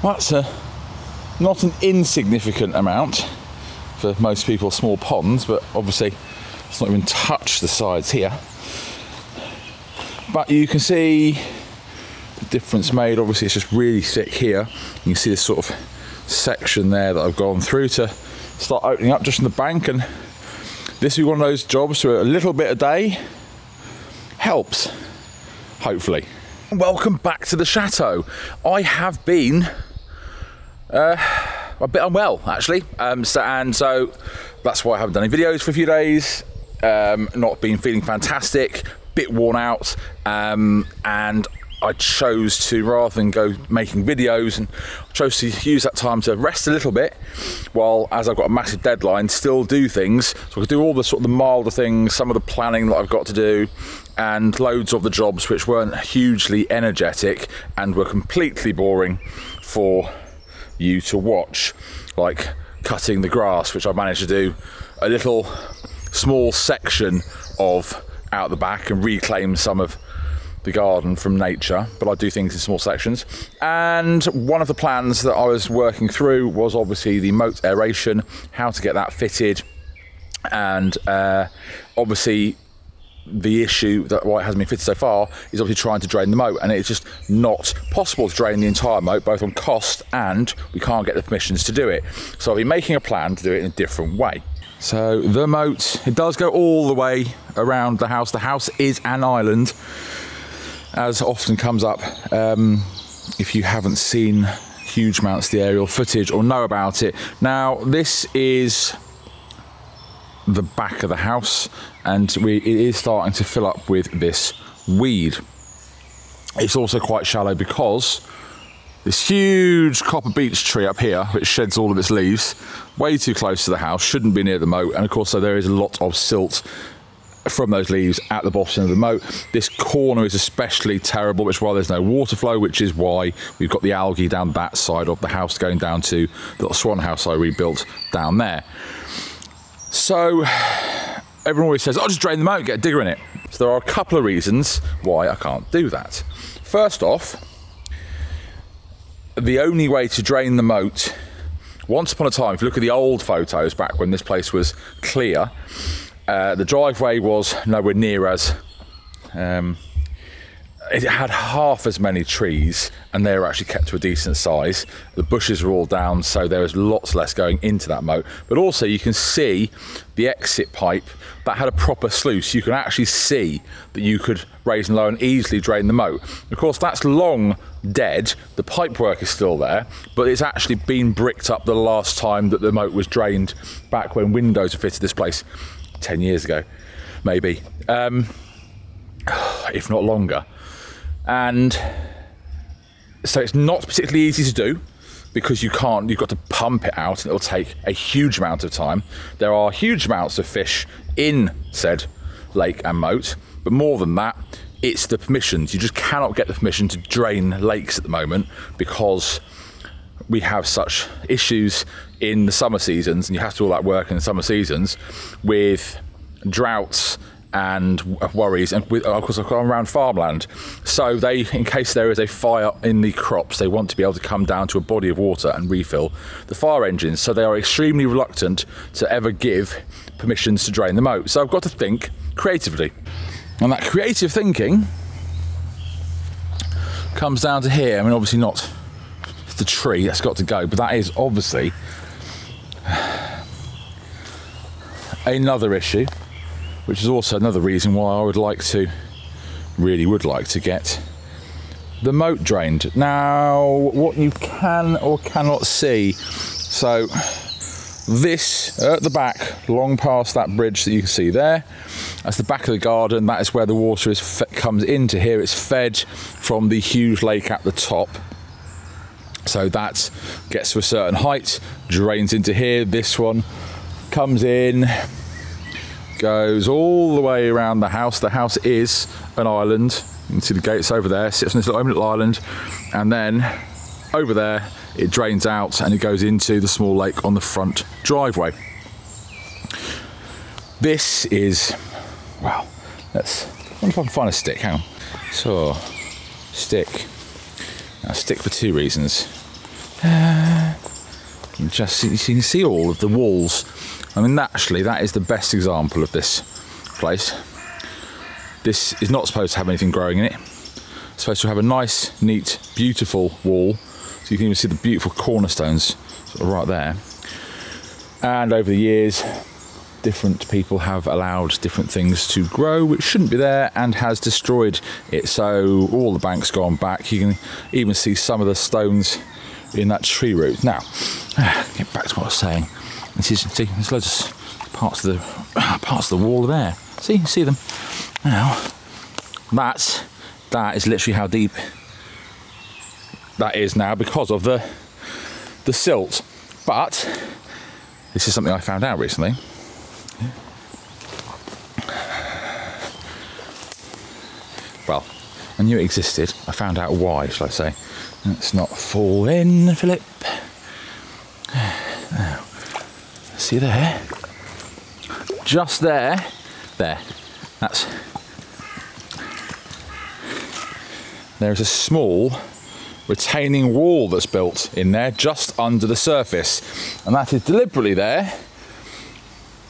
That's not an insignificant amount for most people, small ponds, but obviously it's not even touched the sides here. But you can see the difference made. Obviously it's just really thick here. You can see this sort of section there that I've gone through to start opening up just in the bank, and this will be one of those jobs where a little bit a day helps, hopefully. Welcome back to the chateau. I have been a bit unwell actually, so that's why I haven't done any videos for a few days. Not been feeling fantastic, bit worn out, and I chose to, rather than go making videos, and I chose to use that time to rest a little bit, while, as I've got a massive deadline, still do things. So I could do all the sort of the milder things, some of the planning that I've got to do, and loads of the jobs which weren't hugely energetic and were completely boring for you to watch, like cutting the grass, which I managed to do a little small section of out the back and reclaim some of the garden from nature, but I do things in small sections. And one of the plans that I was working through was obviously the moat aeration, how to get that fitted, and obviously the issue that why it hasn't been fitted so far is obviously trying to drain the moat, and it's just not possible to drain the entire moat, both on cost and we can't get the permissions to do it. So I'll be making a plan to do it in a different way. So the moat, it does go all the way around the house. The house is an island, as often comes up if you haven't seen huge amounts of the aerial footage or know about it. Now this is the back of the house, and it is starting to fill up with this weed. It's also quite shallow because this huge copper beech tree up here, which sheds all of its leaves, way too close to the house, shouldn't be near the moat, and of course so there is a lot of silt from those leaves at the bottom of the moat. This corner is especially terrible, which is why there's no water flow, which is why we've got the algae down that side of the house going down to the little swan house I rebuilt down there. So everyone always says, I'll just drain the moat and get a digger in it. So there are a couple of reasons why I can't do that. First off, the only way to drain the moat, once upon a time, if you look at the old photos back when this place was clear, the driveway was nowhere near as, it had half as many trees, and they were actually kept to a decent size. The bushes were all down, so there was lots less going into that moat. But also you can see the exit pipe that had a proper sluice. You can actually see that you could raise and lower and easily drain the moat. Of course, that's long dead. The pipework is still there, but it's actually been bricked up the last time that the moat was drained, back when windows were fitted to this place 10 years ago, maybe, if not longer. And so it's not particularly easy to do, because you can't, you've got to pump it out, and it'll take a huge amount of time. There are huge amounts of fish in said lake and moat, but more than that, it's the permissions. You just cannot get the permission to drain lakes at the moment, because we have such issues in the summer seasons, and you have to do all that work in the summer seasons with droughts and worries, and with, of course, I've gone around farmland, so they, in case there is a fire in the crops, they want to be able to come down to a body of water and refill the fire engines, so they are extremely reluctant to ever give permissions to drain the moat. So I've got to think creatively, and that creative thinking comes down to here. I mean, obviously not the tree, that's got to go, but that is obviously another issue, which is also another reason why I would like to, really would like to get the moat drained. Now, what you can or cannot see, so this at the back, long past that bridge that you can see there, that's the back of the garden. That is where the water is comes into here. It's fed from the huge lake at the top. So that gets to a certain height, drains into here. This one comes in, goes all the way around the house. The house is an island. You can see the gates over there, sits on this little island, and then over there it drains out and it goes into the small lake on the front driveway. This is, well, let's, I wonder if I can find a stick, hang on. So, stick. Now, stick for two reasons. You can see all of the walls. I mean, naturally, that is the best example of this place. This is not supposed to have anything growing in it. It's supposed to have a nice, neat, beautiful wall. So you can even see the beautiful cornerstones sort of right there. And over the years, different people have allowed different things to grow which shouldn't be there and has destroyed it. So all the bank's gone back. You can even see some of the stones in that tree root. Now, get back to what I was saying. See, there's loads of parts of the wall there. See them. Now, that is literally how deep that is now because of the silt. But this is something I found out recently. Well, I knew it existed. I found out why, shall I say. Let's not fall in, Philip. Now, see there? Just there. There. There's a small retaining wall that's built in there just under the surface, and that is deliberately there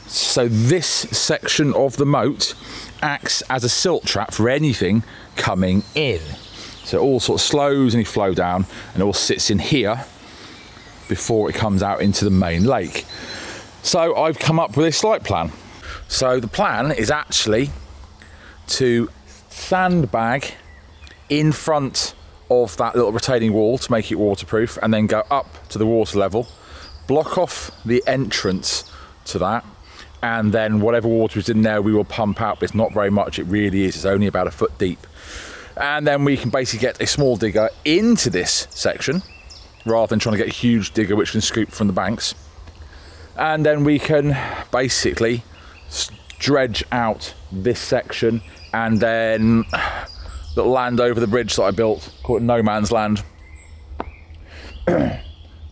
so this section of the moat acts as a silt trap for anything coming in. So it all sort of slows and you flow down, and it all sits in here before it comes out into the main lake. So I've come up with a slight plan. So the plan is actually to sandbag in front of that little retaining wall to make it waterproof, and then go up to the water level, block off the entrance to that, and then whatever water is in there we will pump out. But it's not very much, it really is. It's only about a foot deep. And then we can basically get a small digger into this section rather than trying to get a huge digger which can scoop from the banks. And then we can basically dredge out this section, and then the land over the bridge that I built, call it no man's land.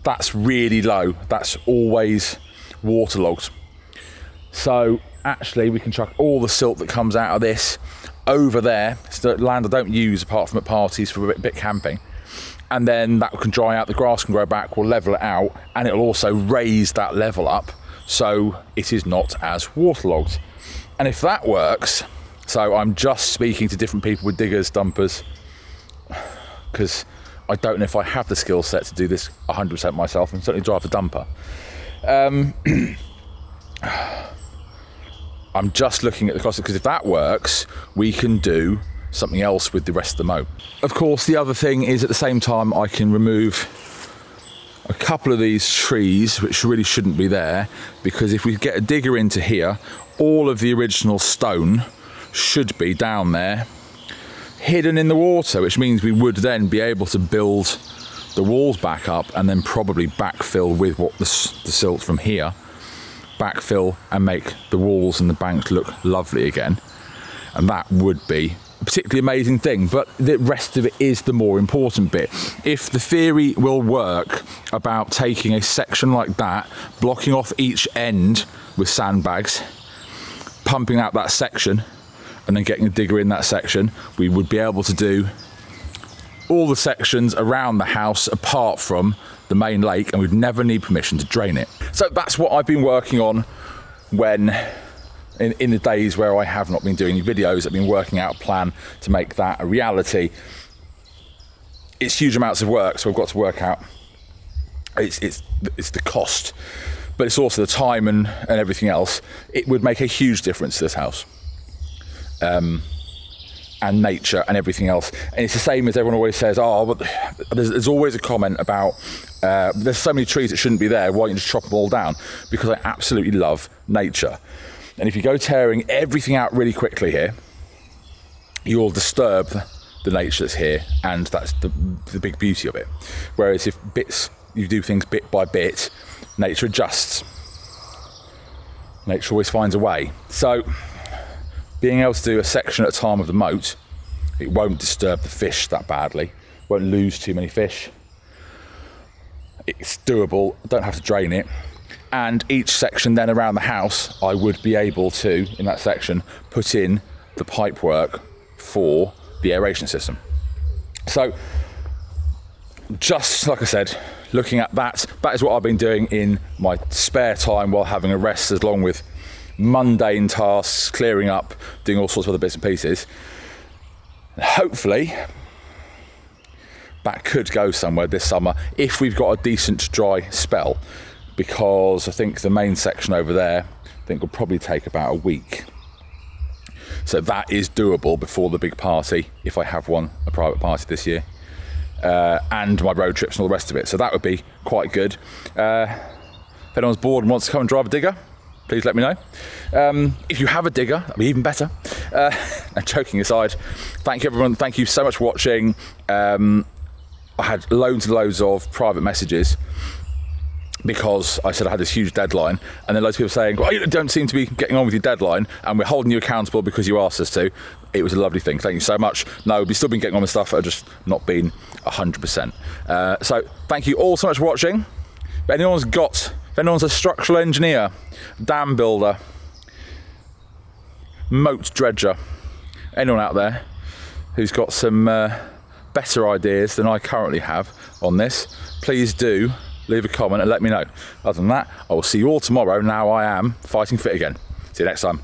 That's really low. That's always waterlogged. So actually we can chuck all the silt that comes out of this over there. It's the land I don't use apart from at parties for a bit camping. And then that can dry out, the grass can grow back, we'll level it out, and it'll also raise that level up so it is not as waterlogged. And if that works, so I'm just speaking to different people with diggers, dumpers, because I don't know if I have the skill set to do this 100% myself, and certainly drive the dumper. I'm just looking at the cost, because if that works, we can do something else with the rest of the moat. Of course, the other thing is at the same time I can remove a couple of these trees which really shouldn't be there, because if we get a digger into here, all of the original stone should be down there hidden in the water, which means we would then be able to build the walls back up and then probably backfill with what the silt from here, backfill and make the walls and the banks look lovely again. And that would be a particularly amazing thing, but the rest of it is the more important bit. If the theory will work about taking a section like that, blocking off each end with sandbags, pumping out that section, and then getting a digger in that section, we would be able to do all the sections around the house apart from the main lake, and we'd never need permission to drain it. So that's what I've been working on when in the days where I have not been doing any videos. I've been working out a plan to make that a reality. It's huge amounts of work, so I've got to work out it's the cost, but it's also the time and everything else. It would make a huge difference to this house. And nature and everything else. And it's the same as everyone always says, oh, but there's always a comment about there's so many trees that shouldn't be there, why don't you just chop them all down? Because I absolutely love nature. And if you go tearing everything out really quickly here, you'll disturb the nature that's here, and that's the big beauty of it. Whereas if you do things bit by bit, nature adjusts. Nature always finds a way. So being able to do a section at a time of the moat, it won't disturb the fish that badly, won't lose too many fish. It's doable, don't have to drain it. And each section then around the house, I would be able to, in that section, put in the pipe work for the aeration system. So, just like I said, looking at that. That is what I've been doing in my spare time while having a rest, along with mundane tasks, clearing up, doing all sorts of other bits and pieces. Hopefully that could go somewhere this summer if we've got a decent dry spell, because I think the main section over there will probably take about a week. So that is doable before the big party, if I have one, a private party this year, and my road trips and all the rest of it. So that would be quite good. If anyone's bored and wants to come and drive a digger, please let me know. If you have a digger, that'd be even better. And joking aside, thank you everyone. Thank you so much for watching. I had loads and loads of private messages because I said I had this huge deadline, and then loads of people saying, well, you don't seem to be getting on with your deadline, and we're holding you accountable because you asked us to. It was a lovely thing. Thank you so much. No, we've still been getting on with stuff, I've just not been 100%. So thank you all so much for watching. If anyone's a structural engineer, dam builder, moat dredger, anyone out there who's got some better ideas than I currently have on this, please do leave a comment and let me know. Other than that, I will see you all tomorrow. Now I am fighting fit again. See you next time.